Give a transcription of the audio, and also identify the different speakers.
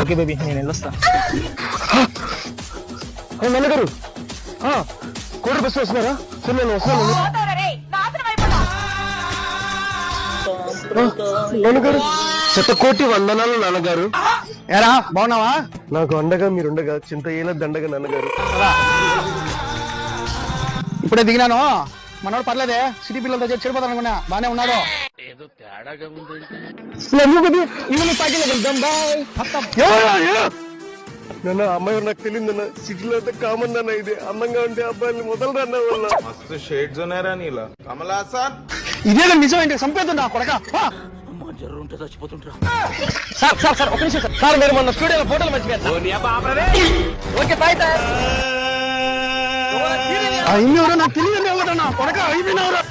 Speaker 1: Okay baby, నేను వెళ్ళొస్తా. నన్నగారు కోట bus వస్తున్నారా? సరే నేను వస్తున్నాను. నాన్నగారు శతకోటి వందనాలు నాన్నగారు.
Speaker 2: ఏరా బాగున్నావా?
Speaker 1: నాకు అండగా మీరుండగా చింత ఏల దండగా నాన్నగారు.
Speaker 2: ఇప్పుడే దిగినాను. మనోడు పర్లేదే, సిటీ పిల్లలతో చెడిపోతాను అనుకున్నా. బానే ఉన్నాడు.
Speaker 1: నాన్న అమ్మాయి నాకు తెలియదన్న. సిటీలో అయితే కామన్ అన్న. ఇది అందంగా ఉంటే అబ్బాయిని మొదలు అన్న వల్ల
Speaker 3: మస్తు షేడ్స్ ఉన్నారా నీలా. కమలాసన్
Speaker 2: ఇదే నిజం ఏంటి? చంపేద్దా కొడక.
Speaker 1: సార్ ఒక నిమిషం సార్. మీరు మొన్న స్టూడియోలో ఫోటోలు మర్చిపోయారు.
Speaker 2: నాకు తెలియదు ఎవరన్నా కొడక అయిపోయినవరా.